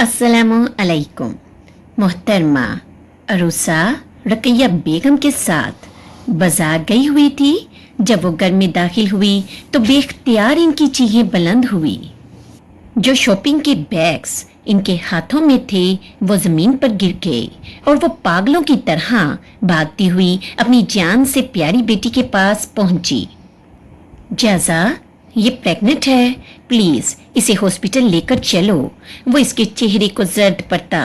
अस्सलामु अलैकुम। मोहतरमा अरूसा रकैया बेगम के साथ बाजार गई हुई थी। जब वो घर में दाखिल हुई तो बेख्तियार इनकी चीखें बुलंद हुई। जो शॉपिंग के बैग्स इनके हाथों में थे वो जमीन पर गिर गए और वो पागलों की तरह भागती हुई अपनी जान से प्यारी बेटी के पास पहुंची। जाजा, ये प्रेग्नेंट है, प्लीज इसे हॉस्पिटल लेकर चलो। वो इसके चेहरे को जर्द पड़ता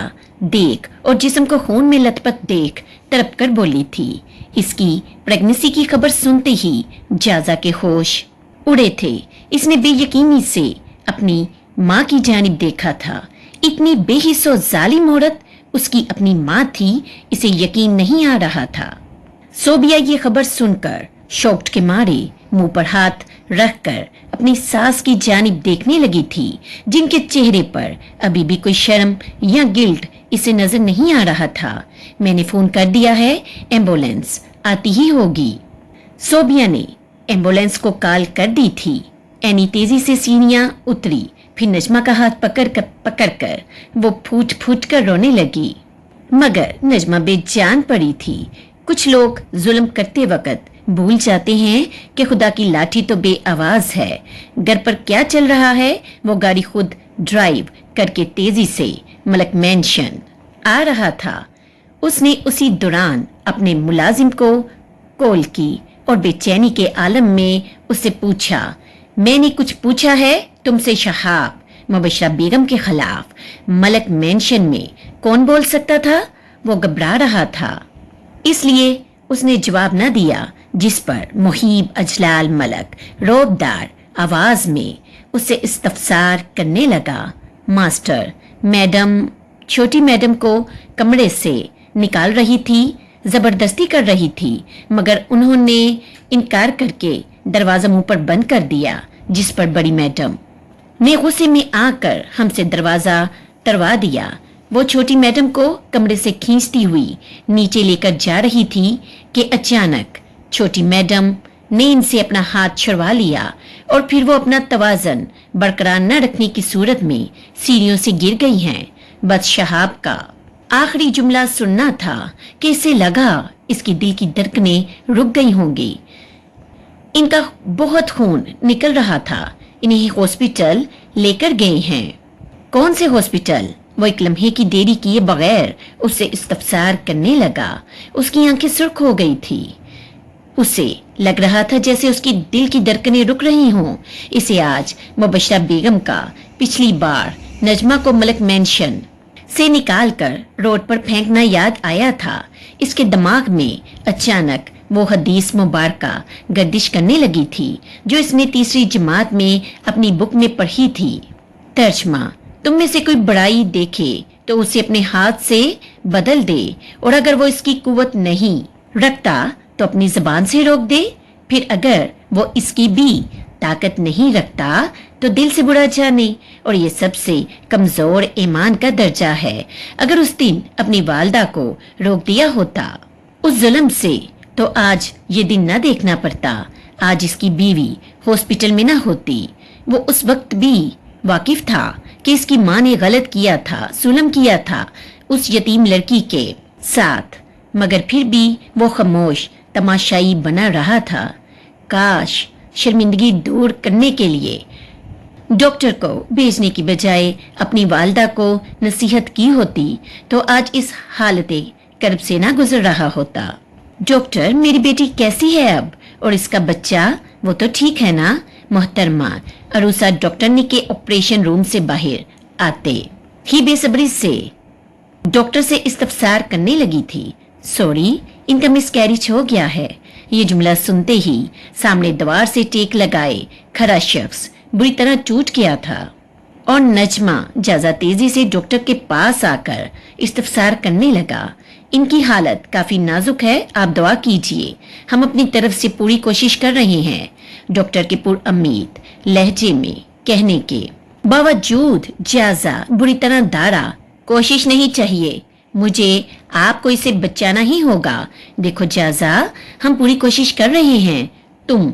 देख और जिस्म को खून में लथपथ देख तड़प कर बोली थी। इसकी प्रेगनेंसी की खबर सुनते ही जाजा के होश उड़े थे। इसने बेयकीनी से अपनी माँ की जानिब देखा था। इतनी बेहिस्सो जालिम औरत उसकी अपनी माँ थी, इसे यकीन नहीं आ रहा था। सोबिया ये खबर सुनकर शॉक्ड के मारे मुंह पर हाथ रखकर अपनी सास की जानिब देखने लगी थी, जिनके चेहरे पर अभी भी कोई शर्म या गिल्ट इसे नजर नहीं आ रहा था। मैंने फोन कर दिया है, एम्बुलेंस आती ही होगी। सोबिया ने एम्बुलेंस को कॉल कर दी थी। एनी तेजी से सीढ़ियां उतरी, फिर नजमा का हाथ पकड़कर वो फूट फूट कर रोने लगी, मगर नजमा बेजान पड़ी थी। कुछ लोग जुल्म करते वक्त भूल जाते हैं कि खुदा की लाठी तो बेआवाज है। घर पर क्या चल रहा है वो गाड़ी खुद ड्राइव करके तेजी से मलक मैंशन आ रहा था। उसने उसी दौरान अपने मुलाजिम को कॉल की और बेचैनी के आलम में उससे पूछा, मैंने कुछ पूछा है तुमसे शहाब मुबशरा बेगम के खिलाफ मलक मैंशन में कौन बोल सकता था? वो घबरा रहा था, इसलिए उसने जवाब न दिया, जिस पर मुहीब अजलाल मलक रौबदार आवाज में उससे इस्तफसार करने लगा। मास्टर, मैडम छोटी मैडम को कमरे से निकाल रही थी, जबरदस्ती कर रही थी, मगर उन्होंने इनकार करके दरवाजा मुंह पर बंद कर दिया, जिस पर बड़ी मैडम ने गुस्से में आकर हमसे दरवाजा तरवा दिया। वो छोटी मैडम को कमरे से खींचती हुई नीचे लेकर जा रही थी कि अचानक छोटी मैडम ने इनसे अपना हाथ छुड़वा लिया और फिर वो अपना तवाजन बरकरार न रखने की सूरत में सीढ़ियों से गिर गई हैं। बस शहाब का आखिरी जुमला सुनना था कि इसे लगा इसकी दिल की धड़कनें रुक गई होंगी। इनका बहुत खून निकल रहा था। इन्हें हॉस्पिटल लेकर गए हैं। कौन से हॉस्पिटल? वो एक लम्हे की देरी किए बगैर उससे इस्तफसार करने लगा। उसकी आंखें सुर्ख हो गई थी। उसे लग रहा था जैसे उसकी दिल की धड़कनें रुक रही हों। इसे आज मुबशरा बेगम का पिछली बार नजमा को मलक मैंशन से निकालकर रोड पर फेंकना याद आया था। इसके दिमाग में अचानक वो हदीस मुबारका गर्दिश करने लगी थी जो इसने तीसरी जमात में अपनी बुक में पढ़ी थी। तर्जमा, तुम में से कोई बड़ाई देखे तो उसे अपने हाथ से बदल दे, और अगर वो इसकी कुव्वत नहीं रखता तो अपनी जबान से रोक दे। फिर अगर वो इसकी भी ताकत नहीं रखता तो दिल से बुरा जाने, और ये सबसे कमजोर ईमान का दर्जा है। अगर उस दिन अपनी वालदा को रोक दिया होता उस जुल्म से तो आज ये दिन न देखना पड़ता। आज इसकी बीवी हॉस्पिटल में न होती। वो उस वक्त भी वाकिफ था कि इसकी माँ ने गलत किया था, जुल्म किया था उस यतीम लड़की के साथ, मगर फिर भी वो खामोश तमाशाई बना रहा था। काश शर्मिंदगी दूर करने के लिए डॉक्टर को भेजने की बजाय अपनी वालदा को नसीहत की होती तो आज इस हालत कर्ब से ना गुजर रहा होता। डॉक्टर, मेरी बेटी कैसी है अब? और इसका बच्चा, वो तो ठीक है ना? मोहतरमा अरूसा डॉक्टर ने के ऑपरेशन रूम से बाहर आते ही बेसब्री से डॉक्टर से इस्तफसार करने लगी थी। सॉरी, इनका मिसकैरेज हो गया है। ये जुमला सुनते ही सामने दीवार से टेक लगाए खड़ा शख्स बुरी तरह टूट गया था, और नजमा जाजा तेजी से डॉक्टर के पास आकर इस्तफसार करने लगा। इनकी हालत काफी नाजुक है, आप दुआ कीजिए, हम अपनी तरफ से पूरी कोशिश कर रहे हैं। डॉक्टर के पुरउम्मीद लहजे में कहने के बावजूद जाजा बुरी तरह दारा, कोशिश नहीं चाहिए मुझे, आपको इसे बचाना ही होगा। देखो जाजा, हम पूरी कोशिश कर रहे हैं, तुम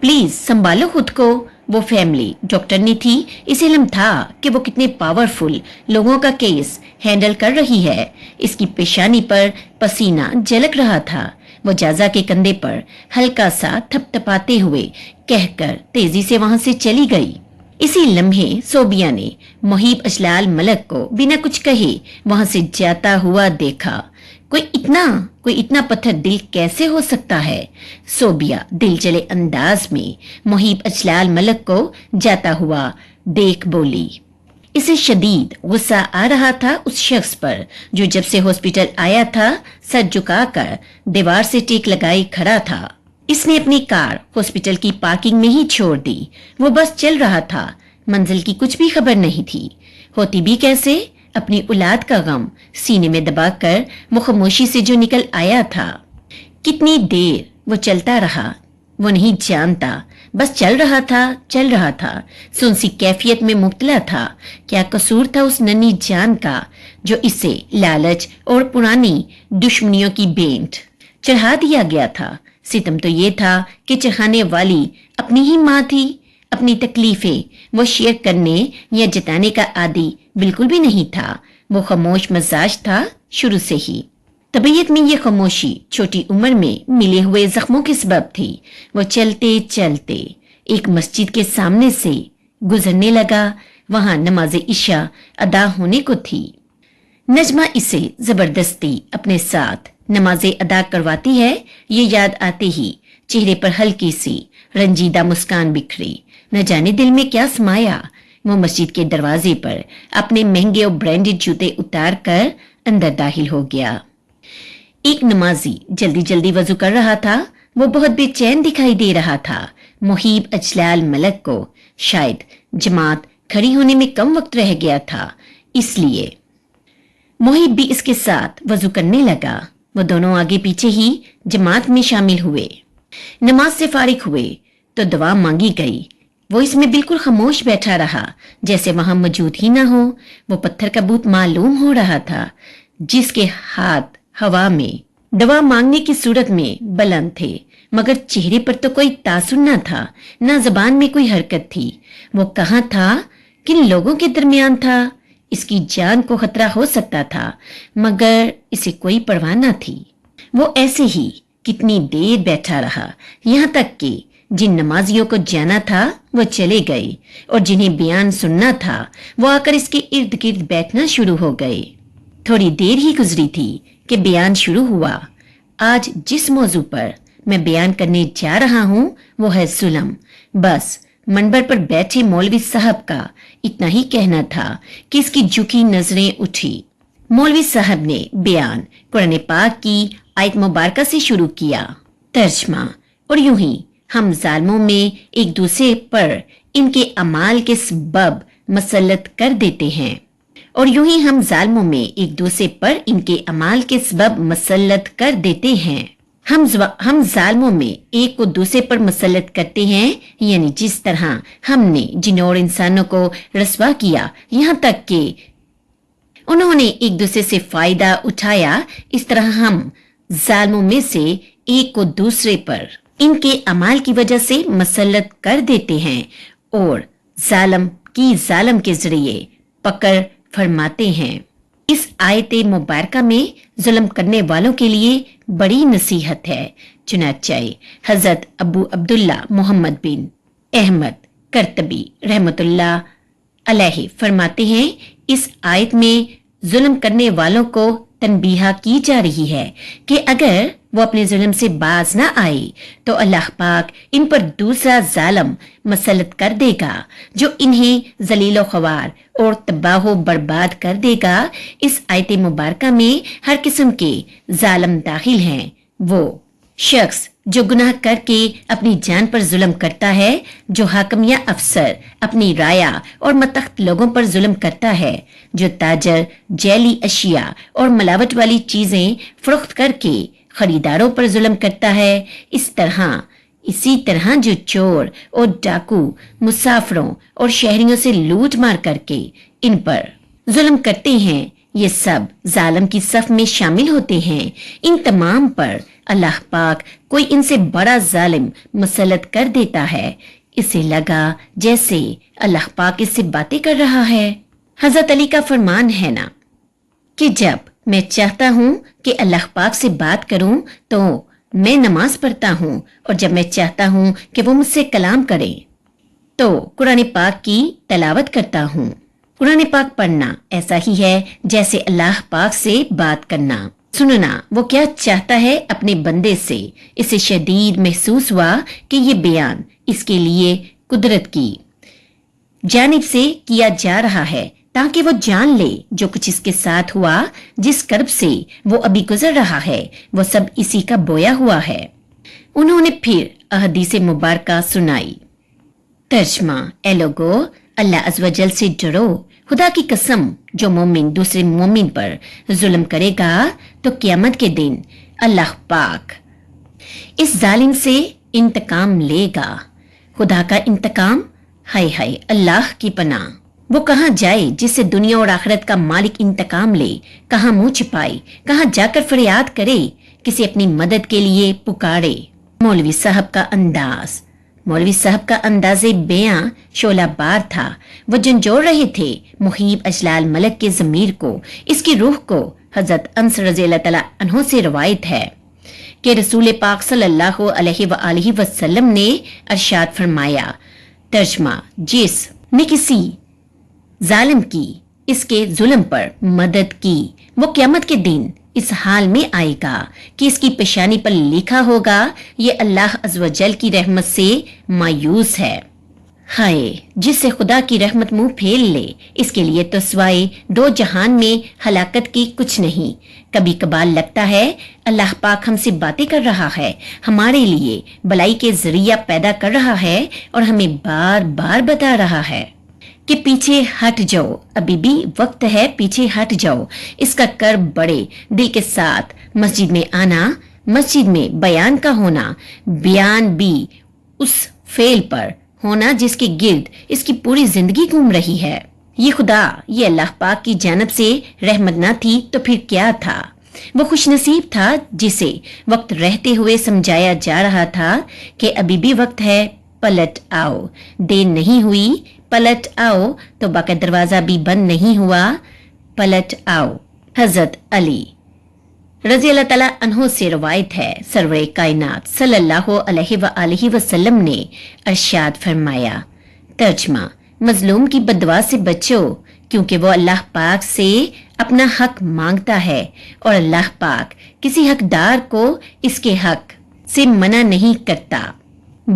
प्लीज संभालो खुद को। वो फैमिली डॉक्टरनी थी, इसे इल्म था कि वो कितने पावरफुल लोगों का केस हैंडल कर रही है। इसकी पेशानी पर पसीना झलक रहा था। वो जाजा के कंधे पर हल्का सा थपथपाते हुए कहकर तेजी से वहां से चली गई। इसी लम्हे सोबिया ने मुहीब अजलाल मलक को बिना कुछ कहे वहां से जाता हुआ देखा। कोई इतना पत्थर दिल कैसे हो सकता है? सोबिया दिल चले अंदाज में मुहीब अजलाल मलक को जाता हुआ देख बोली। इसे शदीद गुस्सा आ रहा था उस शख्स पर जो जब से हॉस्पिटल आया था सर झुकाकर दीवार से टेक लगाए खड़ा था। इसने अपनी कार हॉस्पिटल की पार्किंग में ही छोड़ दी। वो बस चल रहा था, मंजिल की कुछ भी खबर नहीं थी। होती भी कैसे? अपनी औलाद का गम सीने में दबाकर वो खामोशी से जो निकल आया था। कितनी देर वो चलता रहा वो नहीं जानता, बस चल रहा था। सुनसी कैफियत में मुब्तला था। क्या कसूर था उस नन्ही जान का जो इसे लालच और पुरानी दुश्मनियों की भेंट चढ़ा दिया गया था? सितम तो ये था कि चढ़ाने वाली अपनी ही माँ थी। अपनी तकलीफें वो शेयर करने या जताने का आदी बिल्कुल भी नहीं था। वो खामोश मजाज था शुरू से ही। तबीयत में ये खामोशी छोटी उम्र में मिले हुए जख्मों के सबब थी। वो चलते चलते एक मस्जिद के सामने से गुजरने लगा। वहां नमाज इशा अदा होने को थी। नजमा इसे जबरदस्ती अपने साथ नमाजें अदा करवाती है। ये याद आते ही चेहरे पर हल्की सी रंजीदा मुस्कान बिखरी। न जाने दिल में क्या समाया। वो मस्जिद के दरवाजे पर अपने महंगे और ब्रांडेड जूते उतार कर अंदर दाखिल हो गया। एक नमाजी जल्दी जल्दी वजू कर रहा था। वो बहुत बेचैन दिखाई दे रहा था। मुहीब अजलाल मलक को शायद जमात खड़ी होने में कम वक्त रह गया था, इसलिए मुहीब भी इसके साथ वजू करने लगा। वो दोनों आगे पीछे ही जमात में शामिल हुए। नमाज से फारिग हुए तो दुआ मांगी गई। वो इसमें बिल्कुल खामोश बैठा रहा, जैसे वहां मौजूद ही ना हो। वो पत्थर का बूत मालूम हो रहा था, जिसके हाथ हवा में दवा मांगने की सूरत में बुलंद थे, मगर चेहरे पर तो कोई तासुर न था, न जबान में कोई हरकत थी। वो कहाँ था? किन लोगों के दरमियान था? इसकी जान को खतरा हो सकता था, मगर इसे कोई परवाह न थी। वो ऐसे ही कितनी देर बैठा रहा, यहाँ तक कि जिन नमाजियों को जाना था वो चले गए और जिन्हें बयान सुनना था वो आकर इसके इर्द गिर्द बैठना शुरू हो गए। थोड़ी देर ही गुजरी थी कि बयान शुरू हुआ। आज जिस मौजू पर मैं बयान करने जा रहा हूँ वो है जुल्म। बस मंबर पर बैठे मौलवी साहब का इतना ही कहना था कि इसकी झुकी नजरें उठी। मौलवी साहब ने बयान कुरान पाक की आयत मुबारका से शुरू किया। तर्जमा। और यूं ही हम जालिमों में एक दूसरे पर इनके अमाल के सबब मसल्लत कर देते हैं। और यूं ही हम जालिमों में एक दूसरे पर इनके अमाल के सबब मसल्लत कर देते हैं। हम जालिमों में एक को दूसरे पर मसल्लत करते हैं, यानी जिस तरह हमने जिन और इंसानों को रस्वा किया यहाँ तक कि उन्होंने एक दूसरे से फायदा उठाया, इस तरह हम जालिमों में से एक को दूसरे पर इनके अमाल की वजह से मसल्लत कर देते हैं और जालिम के जरिए पकड़ फरमाते हैं। इस आयत मुबारका में जुल्म करने वालों के लिए बड़ी नसीहत है। चुनाचे हजरत अबू अब्दुल्ला मोहम्मद बिन अहमद करतबी रहमतुल्लाह अलैहि फरमाते हैं, इस आयत में जुल्म करने वालों को तनबीहा की जा रही है कि अगर वो अपने जुल्म से बाज ना आए तो अल्लाह पाक इन पर दूसरा जालिम मसल्लत कर देगा जो इन्हें जलीलो ख्वार और तबाह बर्बाद कर देगा। इस आयत मुबारका में हर किस्म के जालिम दाखिल हैं। वो शख्स जो गुनाह करके अपनी जान पर जुल्म करता है, जो हाकिम या अफसर अपनी राया और मतख्त लोगों पर जुल्म करता है, जो ताजर जैली अशिया और मिलावट वाली चीजें फरोख्त करके खरीदारों पर जुल्म करता है, इसी तरह जो चोर और डाकू मुसाफिरों और शहरियों से लूट मार करके इन पर जुल्म करते हैं, ये सब जालिम की सफ में शामिल होते हैं। इन तमाम पर अल्लाह पाक कोई इनसे बड़ा जालिम मसल्लत कर देता है। اسے لگا جیسے اللہ پاک اس سے باتیں کر رہا ہے۔ حضرت علی کا فرمان ہے نا کہ جب میں چاہتا ہوں کہ اللہ پاک سے بات کروں تو میں نماز پڑھتا ہوں، اور جب میں چاہتا ہوں کہ وہ مجھ سے کلام کرے تو قرآن پاک کی تلاوت کرتا ہوں۔ قرآن پاک پڑھنا ایسا ہی ہے جیسے اللہ پاک سے بات کرنا، سننا وہ کیا چاہتا ہے اپنے بندے سے۔ اسے شدید محسوس ہوا کہ یہ بیان اس کے لیے قدرت کی جانب سے کیا جا رہا ہے، تاکہ وہ جان لے جو کچھ اس کے ساتھ ہوا، جس کرب سے وہ ابھی گزر رہا ہے، وہ سب اسی کا بویا ہوا ہے۔ انہوں نے پھر احادیث مبارکہ سنائی۔ ترجمہ: اے لوگو، اللہ عز و جل سے ڈرو۔ خدا کی قسم، جو مومن دوسرے مومن پر ظلم کرے گا تو قیامت کے دن اللہ پاک اس ظالم سے انتقام لے گا۔ خدا کا انتقام، ہائے ہائے، اللہ کی پناہ۔ وہ کہاں جائے جس سے دنیا اور آخرت کا مالک انتقام لے؟ کہاں منہ چھپائے؟ کہاں جا کر فریاد کرے؟ کسی اپنی مدد کے لیے پکارے؟ مولوی صاحب کا انداز بیاں شعلہ بار تھا۔ وہ جھنجھوڑ رہے تھے محیب اجلال ملک کے ضمیر کو، اس کی روح کو۔ حضرت انس رضی اللہ تعالیٰ عنہ سے روایت ہے کہ رسول پاک صلی اللہ علیہ وآلہ وسلم نے ارشاد فرمایا، ترجمہ: جس نے کسی ظالم کی اس کے ظلم پر مدد کی، وہ قیامت کے دن اس حال میں آئے گا کہ اس کی پیشانی پر لکھا ہوگا، یہ اللہ عز و جل کی رحمت سے مایوس ہے۔ ہائے، جس سے خدا کی رحمت منہ پھیر لے، اس کے لیے تو سوائے دو جہان میں ہلاکت کی کچھ نہیں۔ کبھی کبھار لگتا ہے اللہ پاک ہم سے باتیں کر رہا ہے، ہمارے لیے بلائی کے ذریعہ پیدا کر رہا ہے، اور ہمیں بار بار بتا رہا ہے کہ پیچھے ہٹ جاؤ، ابھی بھی وقت ہے، پیچھے ہٹ جاؤ۔ اس کا کرب بڑے دل کے ساتھ مسجد میں آنا، مسجد میں بیان کا ہونا، بیان بھی اس فعل پر ہونا جس کے گرد اس کی پوری زندگی گھوم رہی ہے۔ یہ خدا، یہ اللہ پاک کی جانب سے رحمت نہ تھی تو پھر کیا تھا؟ وہ خوش نصیب تھا جسے وقت رہتے ہوئے سمجھایا جا رہا تھا کہ ابھی بھی وقت ہے، پلٹ آؤ، دیر نہیں ہوئی، پلٹ آؤ۔ تو باقی دروازہ بھی بند نہیں ہوا، پلٹ آؤ۔ حضرت علی رضی اللہ تعالیٰ عنہ سے روایت ہے، سرور کائنات صلی اللہ علیہ وآلہ وسلم نے ارشاد فرمایا، ترجمہ: مظلوم کی بددعا سے بچو، کیونکہ وہ اللہ پاک سے اپنا حق مانگتا ہے، اور اللہ پاک کسی حقدار کو اس کے حق سے منع نہیں کرتا۔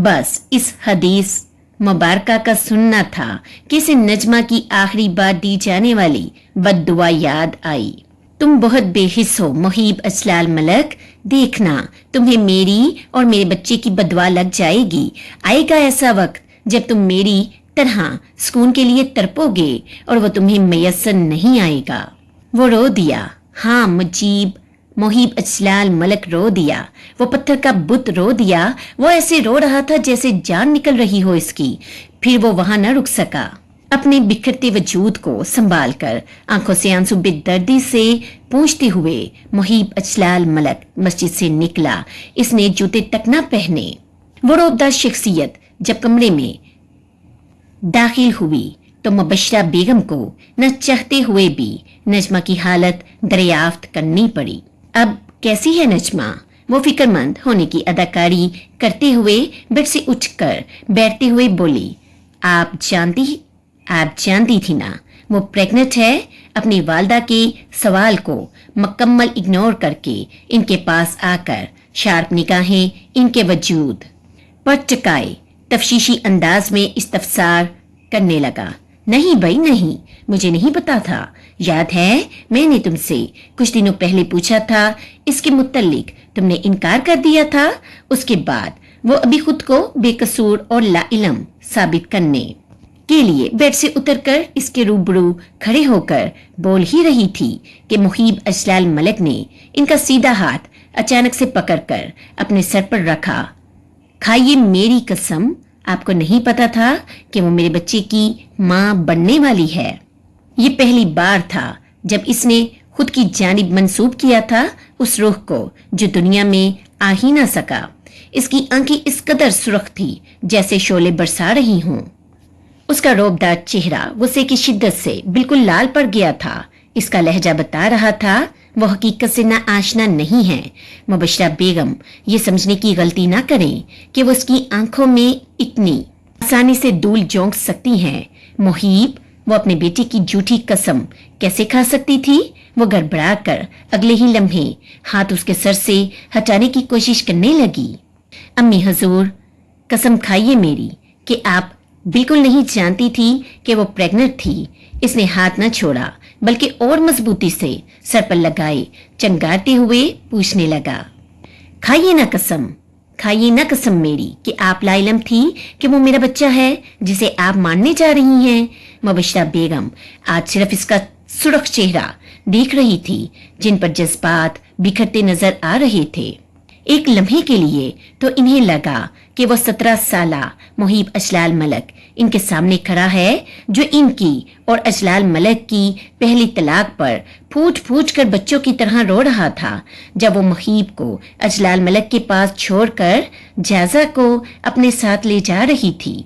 بس اس حدیث مبارکہ کا سننا تھا کہ اسے نجمہ کی آخری بار دی جانے والی بد دعا یاد آئی۔ تم بہت بے حس ہو محیب اجلال ملک، دیکھنا تمہیں میری اور میرے بچے کی بد دعا لگ جائے گی۔ آئے گا ایسا وقت جب تم میری طرح سکون کے لیے تڑپو گے اور وہ تمہیں میسر نہیں آئے گا۔ وہ رو دیا، ہاں مجیب محیب اجلال ملک رو دیا، وہ پتھر کا بت رو دیا، وہ ایسے رو رہا تھا جیسے جان نکل رہی ہو اس کی۔ پھر وہ وہاں نہ رک سکا، اپنے بکھرتے وجود کو سنبھال کر آنکھوں سے آنسو بے دردی سے پوچھتے ہوئے محیب اجلال ملک مسجد سے نکلا۔ اس نے جوتے تک نہ پہنے۔ وہ روبدار شخصیت جب کمرے میں داخل ہوئی تو مبشرہ بیگم کو نہ چاہتے ہوئے بھی نجمہ کی حالت دریافت کرنی پڑی۔ اب کیسی ہے نجمہ؟ وہ فکر مند ہونے کی اداکاری کرتے ہوئے بیڈ سے اٹھ کر بیٹھتے ہوئے بولی، آپ جانتی تھی نا وہ پریگننٹ ہے۔ اپنی والدہ کے سوال کو مکمل اگنور کر کے ان کے پاس آ کر شارپ نگاہیں ان کے وجود پر ٹکائے تفشیشی انداز میں استفسار کرنے لگا، نہیں بھائی نہیں، مجھے نہیں پتا تھا، یاد ہے میں نے تم سے کچھ دنوں پہلے پوچھا تھا، اس کے متعلق تم نے انکار کر دیا تھا۔ اس کے بعد وہ ابھی خود کو بے قصور اور لا علم ثابت کرنے کے لیے بیڈ سے اتر کر اس کے روبرو کھڑے ہو کر بول ہی رہی تھی کہ محیب اجلال ملک نے ان کا سیدھا ہاتھ اچانک سے پکڑ کر اپنے سر پر رکھا۔ کھائیے میری قسم، آپ کو نہیں پتا تھا کہ وہ میرے بچے کی ماں بننے والی ہے۔ یہ پہلی بار تھا جب اس نے خود کی جانب منسوب کیا تھا اس روح کو جو دنیا میں آ ہی نہ سکا۔ اس کی آنکھیں اس قدر سرخ تھی جیسے شعلے برسا رہی ہوں۔ اس کا روبدار چہرہ غصے کی شدت سے بالکل لال پڑ گیا تھا۔ اس کا لہجہ بتا رہا تھا وہ حقیقت سے ناآشنا نہیں ہے۔ مبشرہ بیگم یہ سمجھنے کی غلطی نہ کریں کہ وہ اس کی آنکھوں میں اتنی آسانی سے دھول جھونک سکتی ہیں۔ محیب وہ اپنے بیٹی کی جھوٹی قسم کیسے کھا سکتی تھی؟ وہ گڑبڑا کر اگلے ہی لمحے ہاتھ اس کے سر سے ہٹانے کی کوشش کرنے لگی۔ امی حضور، قسم کھائیے میری کہ آپ بالکل نہیں جانتی تھی کہ وہ پریگننٹ تھی۔ اس نے ہاتھ نہ چھوڑا بلکہ اور مضبوطی سے سر پر لگائے چنگارتے ہوئے پوچھنے لگا، کھائیے نہ قسم میری کہ آپ لا علم تھی کہ وہ میرا بچہ ہے جسے آپ ماننے جا رہی ہیں۔ مبشرہ بیگم آج صرف اس کا سرخ چہرہ دیکھ رہی تھی جن پر جذبات بکھرتے نظر آ رہے تھے۔ ایک لمحے کے لیے تو انہیں لگا کہ وہ 17 سالہ محیب اجلال ملک ان کے سامنے کھڑا ہے، جو ان کی اور اجلال ملک کی پہلی طلاق پر پھوٹ پھوٹ کر بچوں کی طرح رو رہا تھا جب وہ محیب کو اجلال ملک کے پاس چھوڑ کر جائزہ کو اپنے ساتھ لے جا رہی تھی۔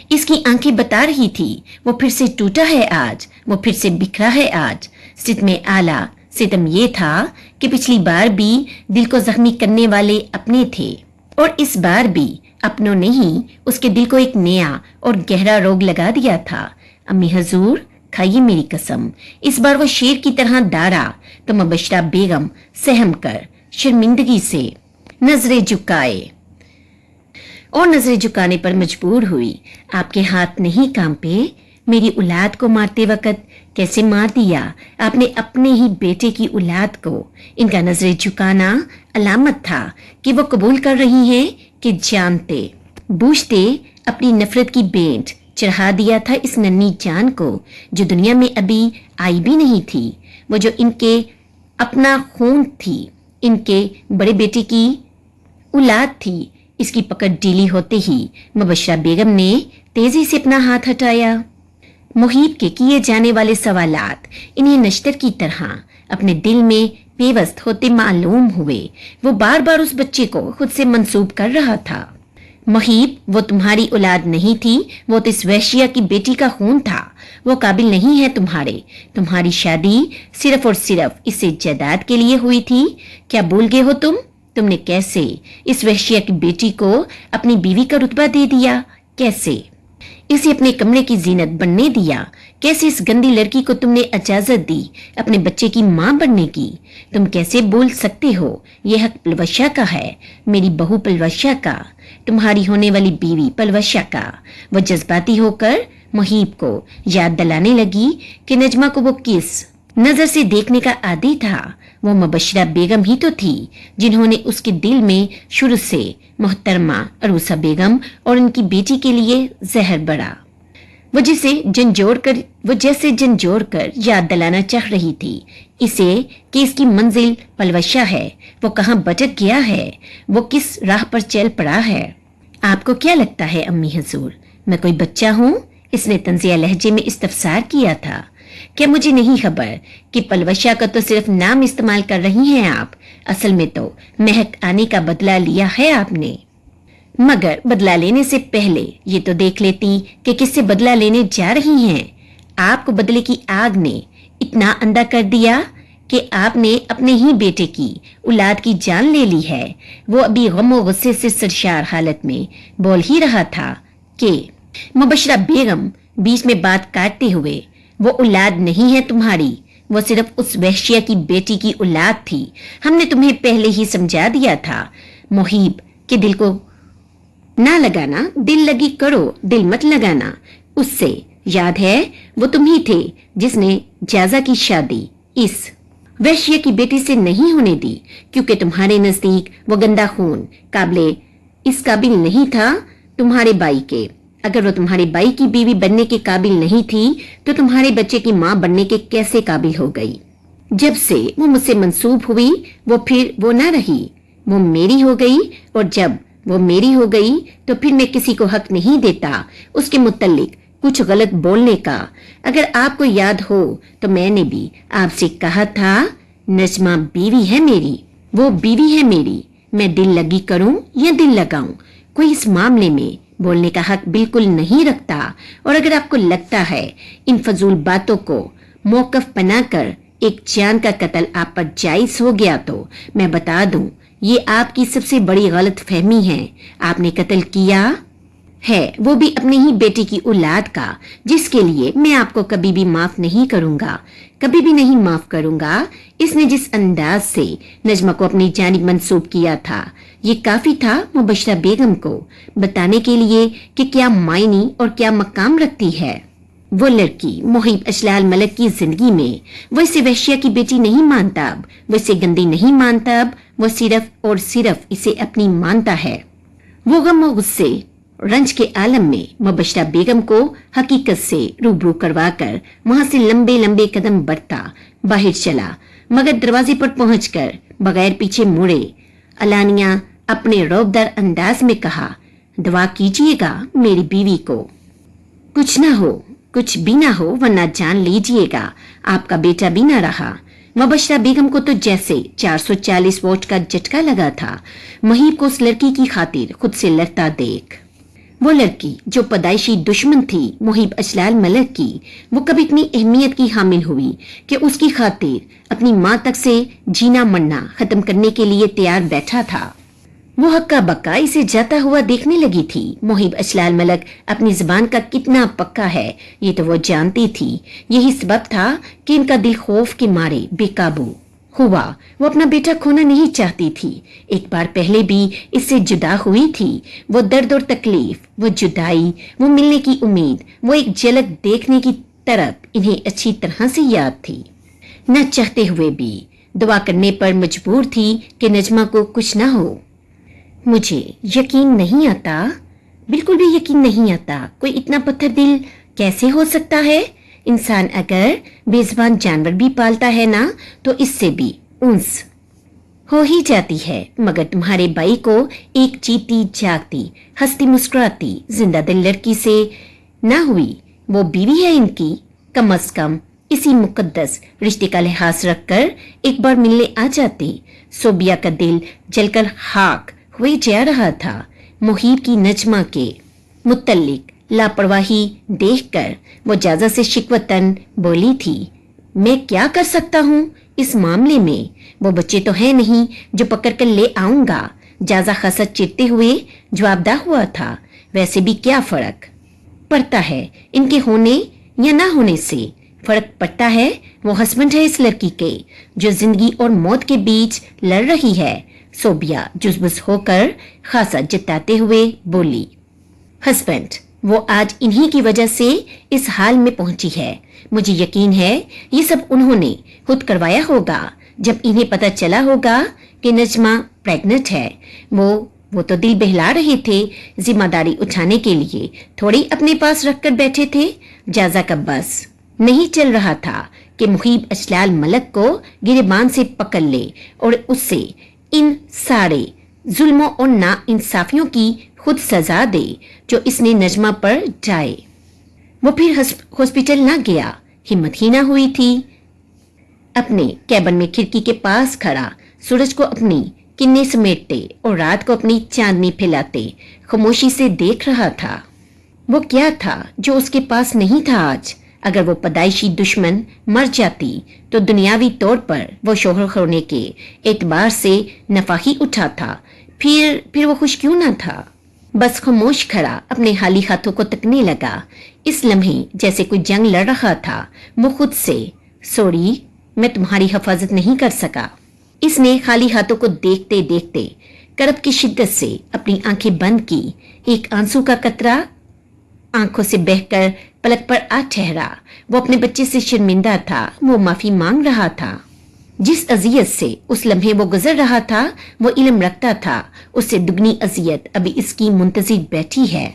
اس کی آنکھیں بتا رہی تھی وہ پھر سے ٹوٹا ہے آج، وہ پھر سے بکھرا ہے آج۔ ستم اعلیٰ ستم یہ تھا کہ پچھلی بار بھی دل کو زخمی کرنے والے اپنے تھے اور اس بار بھی اپنوں نے ہی اس کے دل کو ایک نیا اور گہرا روگ لگا دیا تھا۔ امی حضور، کھائیے میری قسم۔ اس بار وہ شیر کی طرح ڈارا تو مبشرہ بیگم سہم کر شرمندگی سے نظریں جھکانے پر مجبور ہوئی۔ آپ کے ہاتھ نہیں کانپے؟ میری اولاد کو مارتے وقت کیسے مار دیا آپ نے اپنے ہی بیٹے کی اولاد کو؟ ان کا نظریں جھکانا علامت تھا کہ وہ قبول کر رہی ہیں کہ جانتے بوجھتے اپنی نفرت کی بینٹ چڑھا دیا تھا اس ننھی جان کو جو دنیا میں ابھی آئی بھی نہیں تھی، وہ جو ان کے اپنا خون تھی، ان کے بڑے بیٹے کی اولاد تھی۔ اس کی پکڑ ڈھیلی ہوتے ہی مبشرہ بیگم نے تیزی سے اپنا ہاتھ ہٹایا۔ محیب کے کیے جانے والے سوالات انہیں نشتر کی طرح اپنے دل میں پیوست ہوتے معلوم ہوئے۔ وہ بار بار اس بچے کو خود سے منسوب کر رہا تھا۔ محیب، وہ تمہاری اولاد نہیں تھی، وہ تو اس وحشیہ کی بیٹی کا خون تھا۔ وہ قابل نہیں ہے تمہاری شادی صرف اور صرف اس سے جائیداد کے لیے ہوئی تھی۔ کیا بھول گئے ہو تم نے کیسے اس وحشیہ کی بیٹی کو اپنی بیوی کا رتبہ دے دیا؟ کیسے اسے اپنے کمرے کی زینت بننے دیا؟ کیسے اس گندی لڑکی کو تم نے اجازت دی اپنے بچے کی ماں بننے کی؟ تم کیسے بول سکتے ہو؟ یہ حق پلوشا کا ہے، میری بہو پلوشا کا، تمہاری ہونے والی بیوی پلوشا کا۔ وہ جذباتی ہو کر محیب کو یاد دلانے لگی کہ نجمہ کو وہ کس نظر سے دیکھنے کا عادی تھا۔ وہ مبشرہ بیگم ہی تو تھی جنہوں نے اس کے دل میں شروع سے محترمہ عروسہ بیگم اور ان کی بیٹی کے لیے زہر بڑھا۔ وہ جیسے جھنجھوڑ کر یاد دلانا چاہ رہی تھی اسے کہ اس کی منزل پلوشا ہے، وہ کہاں بھٹک گیا ہے، وہ کس راہ پر چل پڑا ہے۔ آپ کو کیا لگتا ہے امی حضور، میں کوئی بچہ ہوں؟ اس نے طنزیہ لہجے میں استفسار کیا تھا۔ کیا مجھے نہیں خبر کہ پلوشا کا تو صرف نام استعمال کر رہی ہیں آپ، اصل میں تو مہک آنے کا بدلہ لیا ہے آپ نے۔ مگر بدلہ لینے سے پہلے یہ تو دیکھ لیتی کہ کس سے بدلہ لینے جا رہی ہیں۔ آپ کو بدلے کی آگ نے اتنا اندھا کر دیا کہ آپ نے اپنے ہی بیٹے کی اولاد کی جان لے لی ہے۔ وہ ابھی غم و غصے سے سرشار حالت میں بول ہی رہا تھا کہ مبشرہ بیگم بیچ میں بات کاٹتے ہوئے، وہ اولاد نہیں ہے تمہاری، وہ صرف اس وحشیہ کی بیٹی کی اولاد تھی۔ ہم نے تمہیں پہلے ہی سمجھا دیا تھا محیب کہ دل کو نہ لگانا، دل لگی کرو، دل مت لگانا۔ اس سے یاد ہے وہ تم ہی تھے جس نے جائزہ کی شادی اس وحشیہ کی بیٹی سے نہیں ہونے دی، کیونکہ تمہارے نزدیک وہ گندا خون اس قابل نہیں تھا تمہارے بائی کے۔ اگر وہ تمہارے بائی کی بیوی بننے کے قابل نہیں تھی تو تمہارے بچے کی ماں بننے کے کیسے قابل ہو گئی؟ جب سے وہ مجھ سے منسوب ہوئی پھر وہ نہ رہی، وہ میری ہو گئی، اور جب وہ میری ہو گئی تو پھر میں کسی کو حق نہیں دیتا اس کے متعلق کچھ غلط بولنے کا۔ اگر آپ کو یاد ہو تو میں نے بھی آپ سے کہا تھا نجمہ بیوی ہے میری، وہ بیوی ہے میری، میں دل لگی کروں یا دل لگاؤں، کوئی اس معاملے میں بولنے کا حق بالکل نہیں رکھتا، اور اگر آپ کو لگتا ہے ان فضول باتوں کو موقف بنا کر ایک جان کا قتل آپ پر جائز ہو گیا تو میں بتا دوں یہ آپ کی سب سے بڑی غلط فہمی ہے۔ آپ نے قتل کیا ہے، وہ بھی اپنے ہی بیٹے کی اولاد کا، جس کے لیے میں آپ کو کبھی بھی معاف نہیں کروں گا، کبھی بھی نہیں معاف کروں گا۔ اس نے جس انداز سے نجمہ کو اپنی جانب منسوب کیا تھا، یہ کافی تھا مبشرہ بیگم کو بتانے کے لیے کہ کیا معنی اور کیا مقام رکھتی ہے وہ لڑکی۔ محب اشلال ملک کی زندگی میں وہ اسے وحشیہ کی بیٹی نہیں مانتا، اب وہ اسے گندی نہیں مانتا، اب وہ صرف اور صرف اسے اپنی مانتا ہے۔ وہ غم و غصے رنج کے عالم میں مبشرہ بیگم کو حقیقت سے روبرو کروا کر وہاں سے لمبے لمبے قدم بڑھتا باہر چلا، مگر دروازے پر پہنچ کر بغیر پیچھے مڑے علانیہ اپنے روبدار انداز میں کہا، دعا کیجیے گا میری بیوی کو، کچھ نہ ہو، کچھ بھی نہ ہو، ورنہ جان لیجیے گا آپ کا بیٹا بھی نہ رہا۔ مبشرہ بیگم کو تو جیسے 440 واٹ کا جھٹکا لگا تھا محیب کو اس لڑکی کی خاطر خود سے لڑتا دیکھ۔ وہ لڑکی جو پیدائشی دشمن تھی محب اشلال ملک کی، وہ کبھی اتنی اہمیت کی حامل ہوئی کہ اس کی خاطر اپنی ماں تک سے جینا مرنا ختم کرنے کے لیے تیار بیٹھا تھا۔ وہ ہکا بکا اسے جاتا ہوا دیکھنے لگی تھی۔ محب اشلال ملک اپنی زبان کا کتنا پکا ہے یہ تو وہ جانتی تھی، یہی سبب تھا کہ ان کا دل خوف کے مارے بے قابو ہوا۔ وہ اپنا بیٹا کھونا نہیں چاہتی تھی، ایک بار پہلے بھی اس سے جدا ہوئی تھی۔ وہ درد اور تکلیف، وہ جدائی، وہ ملنے کی امید، وہ ایک جھلک دیکھنے کی طرف انہیں اچھی طرح سے یاد تھی۔ نہ چاہتے ہوئے بھی دعا کرنے پر مجبور تھی کہ نجمہ کو کچھ نہ ہو۔ مجھے یقین نہیں آتا، بالکل بھی یقین نہیں آتا، کوئی اتنا پتھر دل کیسے ہو سکتا ہے؟ انسان اگر بے زبان جانور بھی پالتا ہے نا تو اس سے بھی انس ہو ہی جاتی ہے، مگر تمہارے بھائی کو ایک جیتی جاگتی ہنستی مسکراتی زندہ دل لڑکی سے نہ ہوئی، وہ بیوی ہے ان کی، کم از کم اسی مقدس رشتے کا لحاظ رکھ کر ایک بار ملنے آ جاتے۔ صوبیہ کا دل جل کر خاک ہوئے جا رہا تھا۔ محیب کی نجمہ کے متعلق لاپرواہی دیکھ کر وہ جازہ سے شکوتاً بولی تھی، میں کیا کر سکتا ہوں اس معاملے میں؟ وہ بچے تو ہیں نہیں جو پکڑ کر لے آؤں گا۔ جازہ خاصا چڑھتے ہوئے جواب دہ ہوا تھا، ویسے بھی کیا فرق پڑتا ہے ان کے ہونے یا نہ ہونے سے؟ فرق پڑتا ہے وہ ہسبینڈ ہے اس لڑکی کے جو زندگی اور موت کے بیچ لڑ رہی ہے۔ صوبیہ جزبز ہو کر خاصا جتاتے ہوئے بولی، ہسبینڈ وہ آج انہی کی وجہ سے اس حال میں پہنچی ہے۔ مجھے یقین ہے یہ سب انہوں نے خود کروایا ہوگا۔ جب انہیں پتہ چلا ہوگا کہ نجمہ پریگننٹ ہے، وہ تو دل بہلا رہے تھے، ذمہ داری اٹھانے کے لیے تھوڑی اپنے پاس رکھ کر بیٹھے تھے۔ جازہ کا بس نہیں چل رہا تھا کہ محب اشلال ملک کو گریبان سے پکڑ لے اور اس سے ان سارے ظلموں اور نا انصافیوں کی خود سزا دے جو اس نے نجمہ پر ڈھائے۔ وہ پھر ہاسپٹل نہ گیا، ہمت ہی نہ ہوئی تھی۔ اپنے کیبن میں کھڑکی کے پاس کھڑا سورج کو اپنی کنیں سمیٹتے اور رات کو اپنی چاندنی پھیلاتے خاموشی سے دیکھ رہا تھا۔ وہ کیا تھا جو اس کے پاس نہیں تھا آج؟ اگر وہ پیدائشی دشمن مر جاتی تو دنیاوی طور پر وہ شوہر ہونے کے اعتبار سے نفع ہی اٹھاتا، پھر وہ خوش کیوں نہ تھا؟ بس خاموش کھڑا اپنے خالی ہاتھوں کو تکنے لگا۔ اس لمحے جیسے کوئی جنگ لڑ رہا تھا۔ وہ خود سے، سوری میں تمہاری حفاظت نہیں کر سکا۔ اس نے خالی ہاتھوں کو دیکھتے دیکھتے کرب کی شدت سے اپنی آنکھیں بند کی۔ ایک آنسو کا قطرہ آنکھوں سے بہہ کر پلک پر آ ٹھہرا۔ وہ اپنے بچے سے شرمندہ تھا، وہ معافی مانگ رہا تھا۔ جس اذیت سے اس لمحے وہ گزر رہا تھا وہ علم رکھتا تھا اس سے دگنی اذیت ابھی اس کی منتظر بیٹھی ہے۔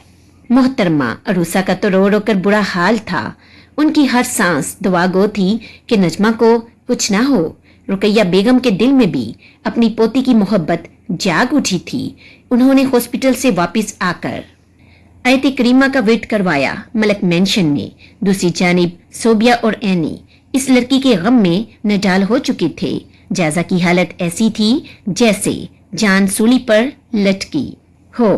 محترمہ عروسہ کا تو رو رو کر برا حال تھا، ان کی ہر سانس دعا گو تھی کہ نجمہ کو کچھ نہ ہو۔ رقیہ بیگم کے دل میں بھی اپنی پوتی کی محبت جاگ اٹھی تھی۔ انہوں نے ہاسپٹل سے واپس آ کر آیت کریمہ کا ورد کروایا ملک مینشن میں۔ دوسری جانب صوبیہ اور اینی اس لڑکی کے غم میں نڈال ہو چکے تھے۔ جازہ کی حالت ایسی تھی جیسے जान सूली पर लटकी हो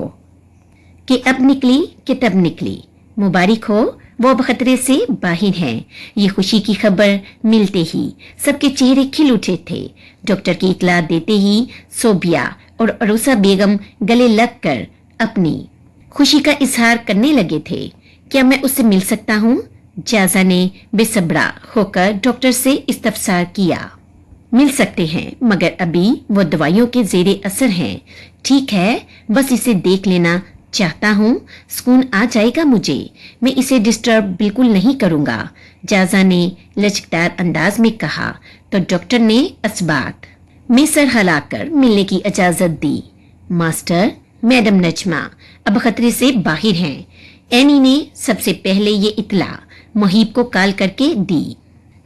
कि अब निकली कि तब निकली। मुबारक हो, वो अब खतरे से बाहर हैं। ये खुशी की खबर मिलते ही सबके चेहरे खिल उठे थे। डॉक्टर की इतला देते ही सोबिया और अरूसा बेगम गले लगकर अपनी खुशी का इजहार करने लगे थे। क्या मैं उससे मिल सकता हूँ? जाजा ने बेसब्रा होकर डॉक्टर से इस्तफसार किया। मिल सकते हैं, मगर अभी वो दवाइयों के जेरे असर हैं। ठीक है, बस इसे देख लेना चाहता हूँ, सुकून आ जाएगा मुझे। मैं इसे डिस्टर्ब बिल्कुल नहीं करूँगा, जाजा ने लचकदार अंदाज में कहा। तो डॉक्टर ने असबात में सर हिलाकर मिलने की इजाजत दी। मास्टर, मैडम नजमा अब खतरे से बाहर हैं। एनी ने सबसे पहले ये इतला मुहीब को कॉल करके दी।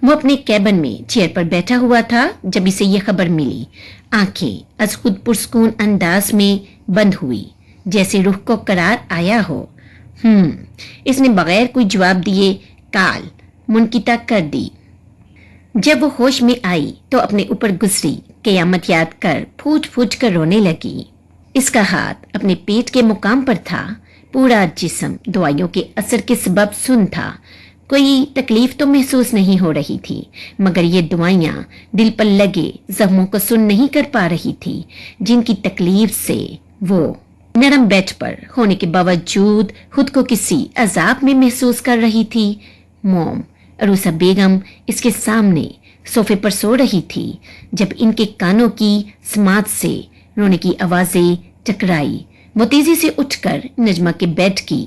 वो अपने कैबिन में चेयर पर बैठा हुआ था जब इसे यह खबर मिली। आंखें अज खुद पुरस्कून अंदाज में बंद हुई, जैसे रूह को करार आया हो। इसने बगैर कोई जवाब दिए काल मुनकिता कर दी। जब वो होश में आई तो अपने ऊपर गुजरी कयामत याद कर फूट फूट कर रोने लगी। इसका हाथ अपने पेट के मुकाम पर था। पूरा जिस्म दवाइयों के असर के सबब सुन था। कोई तकलीफ तो महसूस नहीं हो रही थी, मगर ये दवाइयां दिल पर लगे जख्मों को सुन नहीं कर पा रही थी, जिनकी तकलीफ से वो नरम बेड पर होने के बावजूद खुद को किसी अजाब में महसूस कर रही थी। मोम अरूसा बेगम इसके सामने सोफे पर सो रही थी जब इनके कानों की समात से रोने की आवाजें टकराई। वो तेजी से उठकर नजमा के बेड की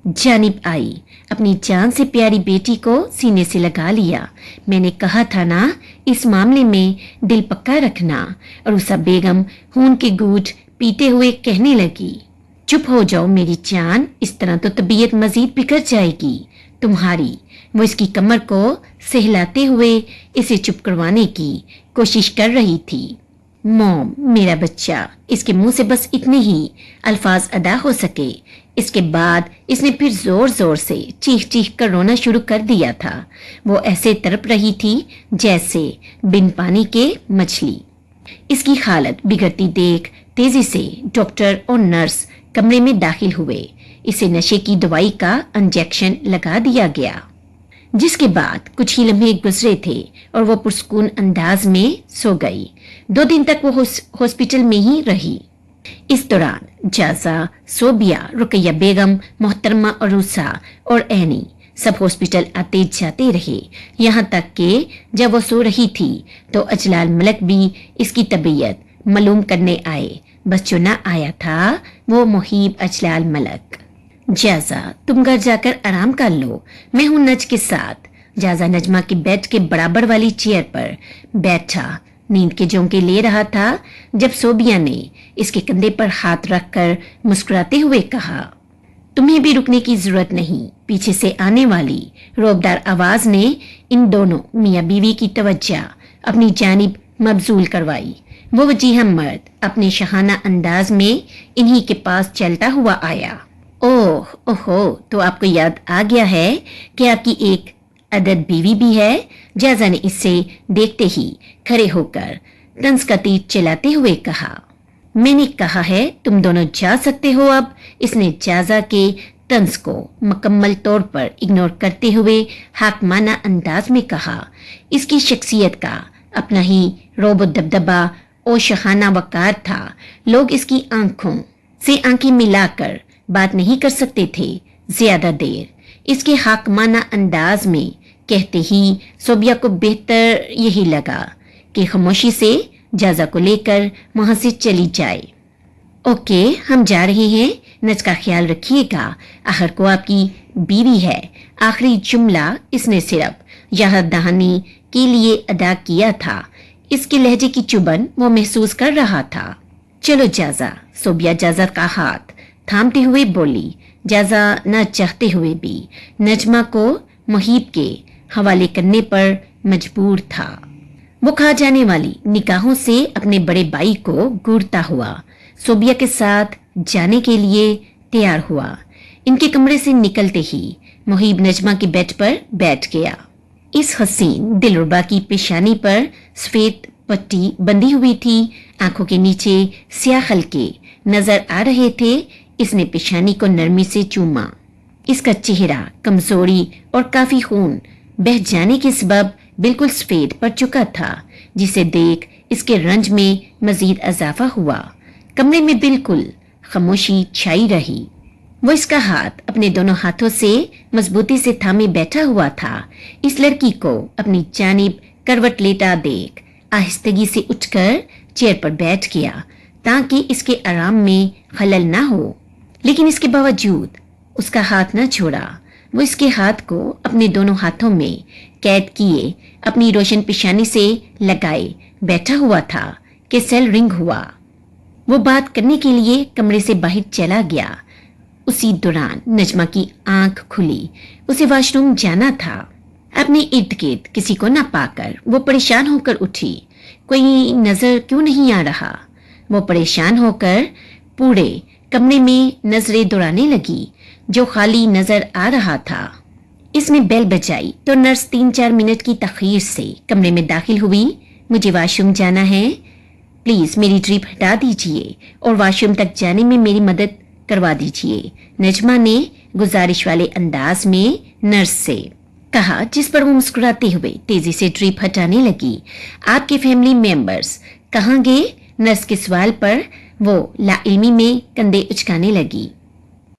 जानिब आई, अपनी जान से प्यारी बेटी को सीने से लगा लिया। मैंने कहा था ना, इस मामले में दिल पक्का रखना। अरूसा बेगम खून के घूंट पीते हुए कहने लगी, चुप हो जाओ मेरी जान, इस तरह तो तबीयत मजीद बिगड़ जाएगी तुम्हारी। वो इसकी कमर को सहलाते हुए इसे चुप करवाने की कोशिश कर रही थी। मॉम, मेरा बच्चा, इसके मुंह से बस इतने ही अल्फाज अदा हो सके। इसके बाद इसने फिर जोर जोर से चीख चीख कर रोना शुरू कर दिया था। वो ऐसे तड़प रही थी जैसे बिन पानी के मछली। इसकी हालत बिगड़ती देख तेजी से डॉक्टर और नर्स कमरे में दाखिल हुए। इसे नशे की दवाई का इंजेक्शन लगा दिया गया, जिसके बाद कुछ ही लम्हे गुजरे थे और वो पुरस्कून अंदाज में सो गई। 2 दिन तक वो हॉस्पिटल में ही रही। इस दौरान जाजा, सोबिया, रुकैया बेगम, मोहतरमा अरूसा और एनी सब हॉस्पिटल आते जाते रहे। यहाँ तक कि जब वो सो रही थी तो अजलाल मलक भी इसकी तबीयत मालूम करने आए। बस जो ना आया था वो मुहीब अजलाल मलक। जाजा, तुम घर जाकर आराम कर लो, मैं हूं नज के साथ। जाजा नजमा के बेड के बराबर वाली चेयर पर बैठा नींद के झोंके ले रहा था जब सोबिया ने इसके कंधे पर हाथ रखकर मुस्कुराते हुए कहा, तुम्हें भी रुकने की जरूरत नहीं। पीछे से आने वाली रोबदार आवाज ने इन दोनों मियाँ बीवी की तवज्जो अपनी जानिब मबजूल करवाई। वो वजीह मर्द अपने शहाना अंदाज में इन्हीं के पास चलता हुआ आया। ओहो, तो आपको याद आ गया है कि आपकी एक अदद बीवी भी है। जाजा ने इससे देखते ही खड़े होकर तंज का तीर चलाते हुए कहा, मैंने कहा है तुम दोनों जा सकते हो अब। इसने जाजा के तंज को मुकम्मल तौर पर इग्नोर करते हुए हाकमाना अंदाज में कहा। इसकी शख्सियत का अपना ही रोब दबदबा और शहाना वकार था। लोग इसकी आंखों से आंखें मिलाकर बात नहीं कर सकते थे ज्यादा देर। इसके हाकमाना अंदाज में कहते ही सोबिया को बेहतर यही लगा कि खामोशी से जाजा को लेकर वहां से चली जाए। ओके, हम जा रहे हैं, नज का ख्याल रखिएगा, आखिर को आपकी बीवी है। आखिरी जुमला इसने सिर्फ याद दहानी के लिए अदा किया था। इसके लहजे की चुभन वो महसूस कर रहा था। चलो जाजा, सोबिया जाजा का हाथ थामते हुए बोली। जाजा न चाहते हुए भी नजमा को मुहीब के हवाले करने पर मजबूर था। वो खा जाने वाली निगाहों से अपने बड़े भाई को घूरता हुआ सोबिया के साथ जाने के लिए तैयार हुआ। इनके कमरे से निकलते ही मुहीब नजमा के बेड पर बैठ गया। इस हसीन दिलरुबा की पेशानी पर सफेद पट्टी बंधी हुई थी, आंखों के नीचे स्याह हल्के नजर आ रहे थे। इसने पेशानी को नरमी से चूमा। इसका चेहरा कमजोरी और काफी खून बह जाने के सबब बिल्कुल सफेद पड़ चुका था, जिसे देख इसके रंज में मजीद इजाफा हुआ। कमरे में बिल्कुल खामोशी छाई रही। वो इसका हाथ अपने दोनों हाथों से मजबूती से थामे बैठा हुआ था। इस लड़की को अपनी जानिब करवट लेटा देख आहिस्तगी से उठकर चेयर पर बैठ गया ताकि इसके आराम में खलल ना हो, लेकिन इसके बावजूद उसका हाथ न छोड़ा। वो इसके हाथ को अपने दोनों हाथों में कैद किए अपनी रोशन पेशानी से लगाए बैठा हुआ था कि सेल रिंग हुआ। वो बात करने के लिए कमरे से बाहर चला गया। उसी दौरान नजमा की आंख खुली। उसे वॉशरूम जाना था। अपने इर्द गिर्द किसी को न पाकर वो परेशान होकर उठी। कोई नजर क्यों नहीं आ रहा? वो परेशान होकर पूरे कमरे में नजरें दौड़ाने लगी जो खाली नजर आ रहा था। इसमें बेल बजाई तो नर्स 3-4 मिनट की तखीर से कमरे में दाखिल हुई। मुझे वॉशरूम जाना है, प्लीज मेरी ड्रिप हटा दीजिए और वॉशरूम तक जाने में मेरी मदद करवा दीजिए, नजमा ने गुजारिश वाले अंदाज में नर्स से कहा, जिस पर वो मुस्कुराते हुए तेजी से ड्रिप हटाने लगी। आपके फैमिली मेंबर्स कहाँ गए? नर्स के सवाल पर वो लाइल्मी में कंधे उचकाने लगी।